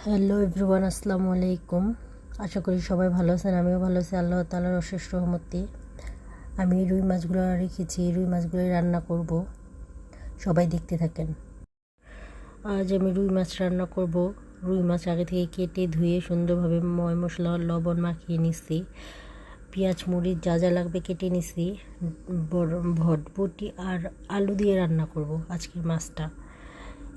Hello everyone, আসসালামু আলাইকুম। আশা করি সবাই ভালো আছেন। আমিও ভালো আছি আল্লাহ তাআলার অশেষ রহমতে। আমি রুই মাছগুলো রেখেছি, রুই মাছগুলোই রান্না করব। সবাই দেখতে থাকেন। আজ আমি রুই মাছ রান্না করব। রুই মাছ আগে থেকে কেটে ধুয়ে সুন্দরভাবে ময় মশলা লবণ মাখিয়ে নিচ্ছি। পেঁয়াজ মরিচ যা যা লাগবে কেটে নিচ্ছি। ভটবটি আর আলু দিয়ে রান্না করব আজকের মাছটা।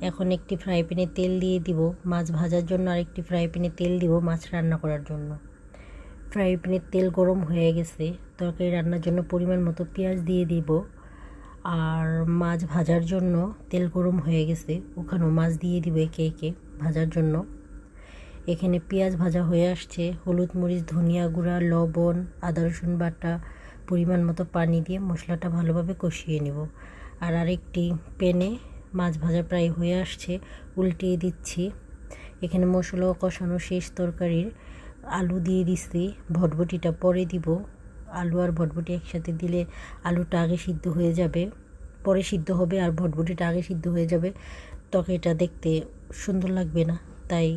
এখন একটি ফ্রাই প্যানে তেল দিয়ে দিব মাছ ভাজার জন্য, আর একটি ফ্রাই প্যানে তেল দিব মাছ রান্না করার জন্য। ফ্রাই প্যানের তেল গরম হয়ে গেছে, তরকারি রান্নার জন্য পরিমাণ মতো পেঁয়াজ দিয়ে দিব। আর মাছ ভাজার জন্য তেল গরম হয়ে গেছে, ওখানেও মাছ দিয়ে দিব একে একে ভাজার জন্য। এখানে পেঁয়াজ ভাজা হয়ে আসছে, হলুদ মরিচ ধনিয়া গুঁড়া লবণ আদা রসুন বাটা পরিমাণ মতো পানি দিয়ে মশলাটা ভালোভাবে কষিয়ে নেব। আর আরেকটি প্যানে মাছ ভাজা প্রায় হয়ে আসছে, উল্টিয়ে দিচ্ছি। এখানে মশলা কষানো শেষ, তরকারির আলু দিয়ে দিচ্ছি, ভটভটিটা পরে দিব। আলু আর ভটভটি একসাথে দিলে আলুটা আগে সিদ্ধ হয়ে যাবে, পরে সিদ্ধ হবে, আর ভটভটিটা আগে সিদ্ধ হয়ে যাবে, তরকারিটা দেখতে সুন্দর লাগবে না। তাই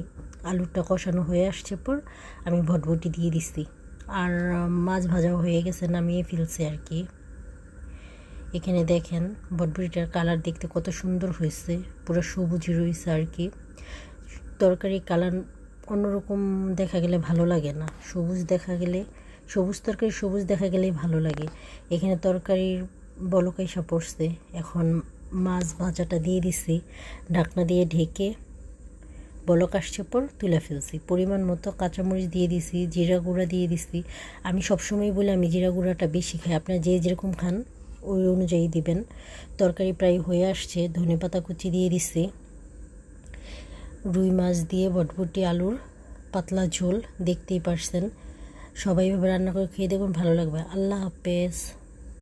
আলুটা কষানো হয়ে আসছে পর আমি ভটভটি দিয়ে দিচ্ছি। আর মাছ ভাজা হয়ে গেছে, নামিয়ে ফেলছে আর কি। এখানে দেখেন বটবটিটার কালার দেখতে কত সুন্দর হয়েছে, পুরো সবুজ রয়েছে আর কি। তরকারির কালার অন্যরকম দেখা গেলে ভালো লাগে না, সবুজ দেখা গেলে, সবুজ তরকারি সবুজ দেখা গেলেই ভালো লাগে। এখানে তরকারির বলক এসে পড়ছে, এখন মাছ ভাজাটা দিয়ে দিছি, ঢাকনা দিয়ে ঢেকে বলক আসছে পর তুলে ফেলছি। পরিমাণ মতো কাঁচামরিচ দিয়ে দিছি, জিরা গুঁড়া দিয়ে দিছি। আমি সবসময় বলি আমি জিরা গুঁড়াটা বেশি খাই, আপনারা যে যেরকম খান ওই অনুযায়ী দিবেন। তরকারি প্রায় হয়ে আসছে, ধনেপাতা কুচি দিয়ে দিছি। রুই মাছ দিয়ে ভটভটি আলুর পাতলা ঝোল দেখতেই পারছেন। সবাই এভাবে রান্না করে খেয়ে দেখুন, ভালো লাগবে। আল্লাহ হাফেজ।